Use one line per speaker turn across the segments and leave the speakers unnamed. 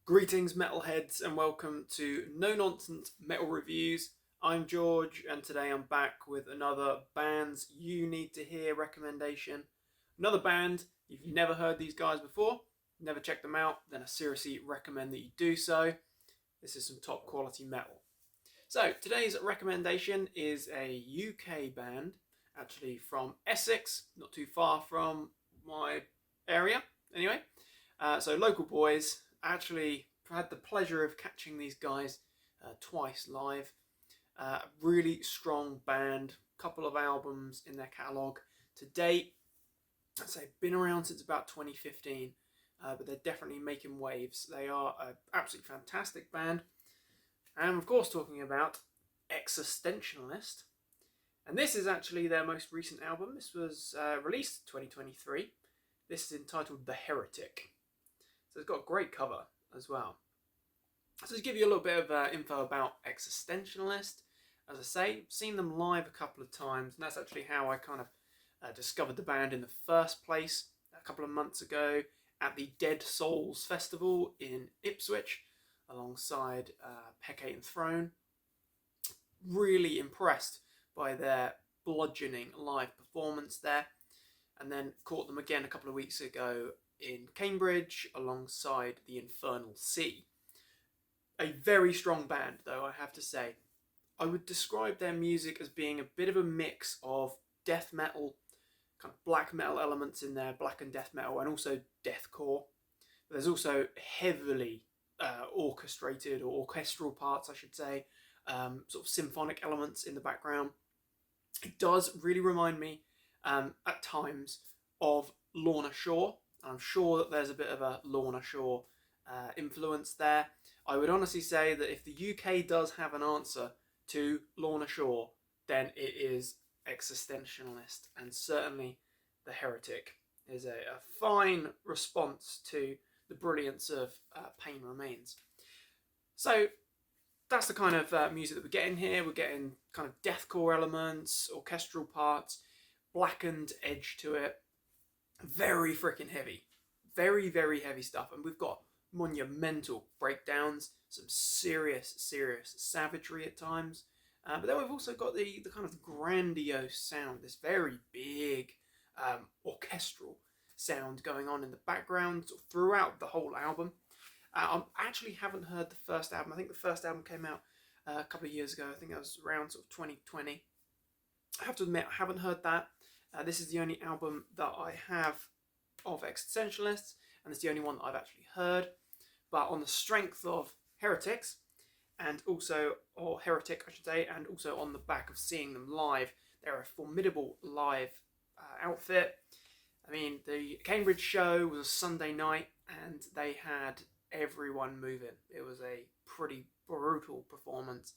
Greetings metalheads and welcome to No Nonsense Metal Reviews. I'm George and today I'm back with another Bands You Need to Hear recommendation. Another band, if you've never heard these guys before, never checked them out, then I seriously recommend that you do so. This is some top quality metal. So today's recommendation is a UK band, actually from Essex, not too far from my area anyway. So local boys. Actually had the pleasure of catching these guys twice live. Really strong band, couple of albums in their catalogue to date. I'd say been around since about 2015, but they're definitely making waves. They are an absolutely fantastic band. And of course talking about Existentialist. And this is actually their most recent album. This was released 2023. This is entitled The Heretic. So it's got a great cover as well. So to give you a little bit of info about Existentialist, as I say, seen them live a couple of times, and that's actually how I kind of discovered the band in the first place a couple of months ago at the Dead Souls Festival in Ipswich, alongside Peccate and Throne. Really impressed by their bludgeoning live performance there, and then caught them again a couple of weeks ago in Cambridge alongside the Infernal Sea. A very strong band, though, I have to say. I would describe their music as being a bit of a mix of death metal, kind of black metal elements in there, blackened death metal, and also deathcore. But there's also heavily orchestrated or orchestral parts, I should say, sort of symphonic elements in the background. It does really remind me at times of Lorna Shore. I'm sure that there's a bit of a Lorna Shore influence there. I would honestly say that if the UK does have an answer to Lorna Shore, then it is Existentialist, and certainly The Heretic is a fine response to the brilliance of Pain Remains. So that's the kind of music that we're getting here. We're getting kind of deathcore elements, orchestral parts, blackened edge to it. Very freaking heavy. Very, very heavy stuff. And we've got monumental breakdowns, some serious savagery at times. But then we've also got the kind of grandiose sound, this very big orchestral sound going on in the background throughout the whole album. I actually haven't heard the first album. I think the first album came out a couple of years ago. I think that was around sort of 2020. I have to admit, I haven't heard that. This is the only album that I have of Existentialists, and it's the only one that I've actually heard. But on the strength of Heretics, and also, or Heretic I should say, and also on the back of seeing them live, they're a formidable live outfit. I mean, the Cambridge show was a Sunday night, and they had everyone moving. It was a pretty brutal performance.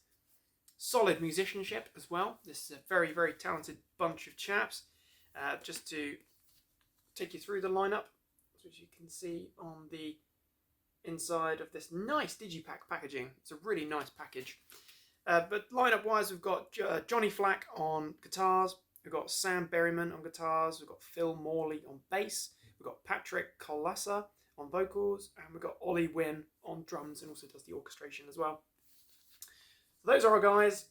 Solid musicianship as well. This is a very, very talented bunch of chaps. Just to take you through the lineup, which you can see on the inside of this nice digipack packaging. It's a really nice package. But lineup wise, we've got Johnny Flack on guitars, we've got Sam Berryman on guitars, we've got Phil Morley on bass, we've got Patrick Colassa on vocals, and we've got Ollie Wynn on drums and also does the orchestration as well. So those are our guys.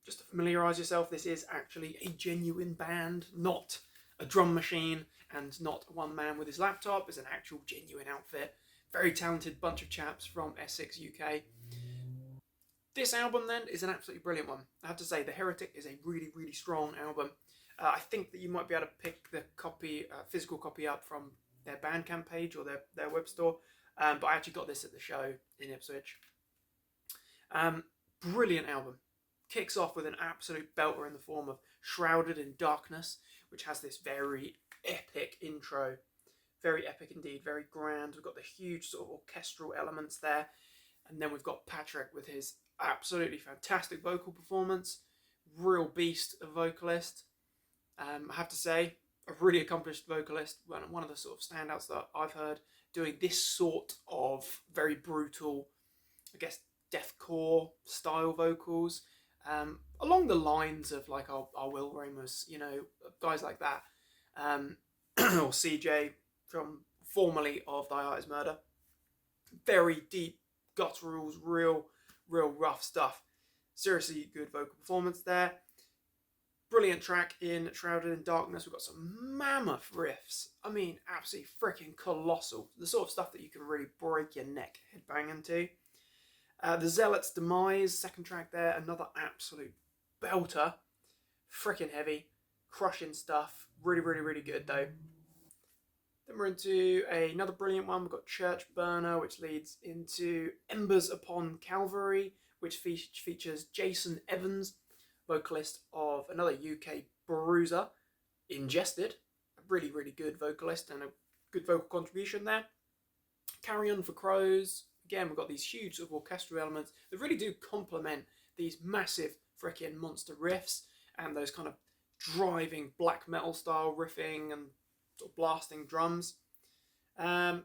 Just to familiarise yourself, this is actually a genuine band, not a drum machine and not one man with his laptop. It's an actual genuine outfit. Very talented bunch of chaps from Essex, UK. This album then is an absolutely brilliant one. I have to say, The Heretic is a really, really strong album. I think that you might be able to pick the copy, physical copy up from their Bandcamp page or their web store. But I actually got this at the show in Ipswich. Brilliant album. Kicks off with an absolute belter in the form of Shrouded in Darkness, which has this very epic intro. Very epic indeed, very grand. We've got the huge sort of orchestral elements there. And then we've got Patrick with his absolutely fantastic vocal performance. Real beast of vocalist. I have to say, a really accomplished vocalist. One of the sort of standouts that I've heard doing this sort of very brutal, I guess, deathcore style vocals. Along the lines of like our Will Ramos, you know, guys like that, or CJ from formerly of Thy Art Is Murder. Very deep gutturals, real rough stuff. Seriously good vocal performance there. Brilliant track in Shrouded in Darkness. We've got some mammoth riffs. I mean, absolutely freaking colossal. The sort of stuff that you can really break your neck headbanging to. The Zealot's Demise, second track there, another absolute belter. Freaking heavy, crushing stuff. Really good though. Then we're into another brilliant one. We've got Church Burner, which leads into Embers Upon Calvary, which features Jason Evans, vocalist of another UK bruiser, Ingested. A really good vocalist and a good vocal contribution there. Carrion for Crows. Again, we've got these huge sort of orchestral elements that really do complement these massive freaking monster riffs and those kind of driving black metal style riffing and sort of blasting drums. I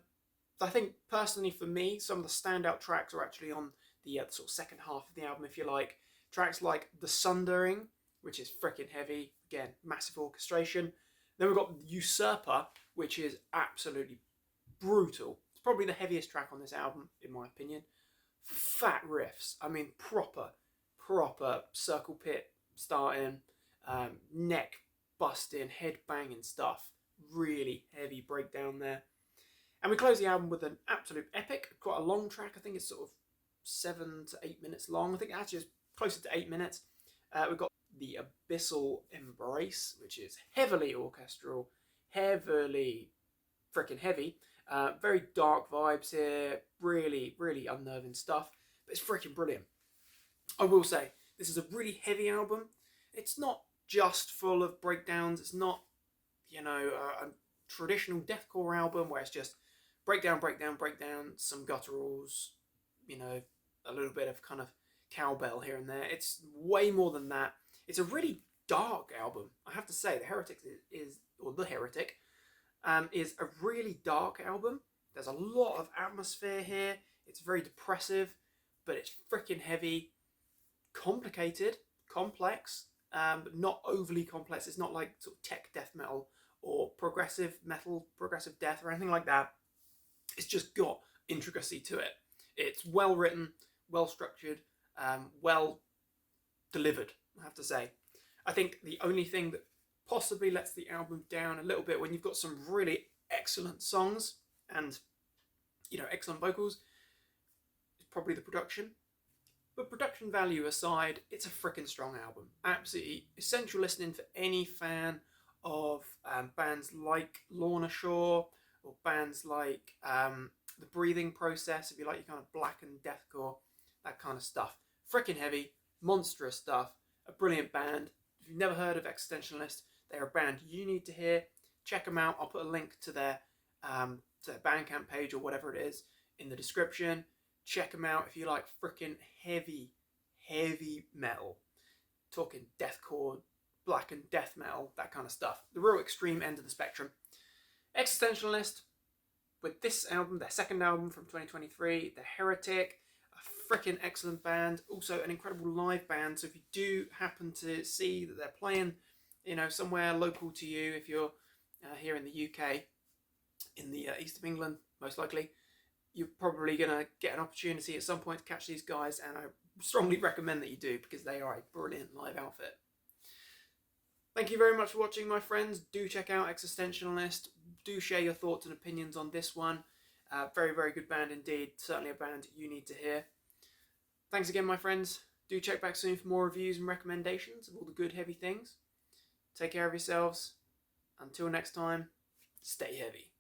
think personally for me, some of the standout tracks are actually on the sort of second half of the album, if you like. Tracks like The Sundering, which is freaking heavy. Again, massive orchestration. Then we've got Usurper, which is absolutely brutal. It's probably the heaviest track on this album, in my opinion. Fat riffs. I mean, proper circle pit starting, neck busting, head banging stuff. Really heavy breakdown there. And we close the album with an absolute epic, quite a long track. I think it's sort of 7 to 8 minutes long. I think actually it's closer to 8 minutes. We've got The Abyssal Embrace, which is heavily orchestral, heavily freaking heavy. Very dark vibes here, really unnerving stuff, but it's freaking brilliant. I will say, this is a really heavy album. It's not just full of breakdowns. It's not, a traditional deathcore album where it's just breakdown, some gutturals, a little bit of kind of cowbell here and there. It's way more than that. It's a really dark album, I have to say. The Heretic is a really dark album. There's a lot of atmosphere here. It's very depressive, but it's freaking heavy, complicated, complex, but not overly complex. It's not like sort of tech death metal or progressive metal, progressive death or anything like that. It's just got intricacy to it. It's well written, well structured, well delivered, I have to say. I think the only thing that possibly lets the album down a little bit when you've got some really excellent songs and, excellent vocals is probably the production. But production value aside, it's a freaking strong album. Absolutely essential listening for any fan of bands like Lorna Shore or bands like The Breathing Process, if you like your kind of blackened deathcore, that kind of stuff. Freaking heavy, monstrous stuff, a brilliant band. If you've never heard of Existentialist, they're a band you need to hear. Check them out. I'll put a link to their Bandcamp page or whatever it is in the description. Check them out if you like freaking heavy metal. Talking deathcore, blackened death metal, that kind of stuff. The real extreme end of the spectrum. Existentialist, with this album, their second album from 2023, The Heretic, a freaking excellent band. Also an incredible live band. So if you do happen to see that they're playing, somewhere local to you, if you're here in the UK, in the east of England, most likely, you're probably going to get an opportunity at some point to catch these guys, and I strongly recommend that you do because they are a brilliant live outfit. Thank you very much for watching, my friends. Do check out Existentialist. Do share your thoughts and opinions on this one. Very good band indeed. Certainly a band you need to hear. Thanks again, my friends. Do check back soon for more reviews and recommendations of all the good heavy things. Take care of yourselves. Until next time, stay heavy.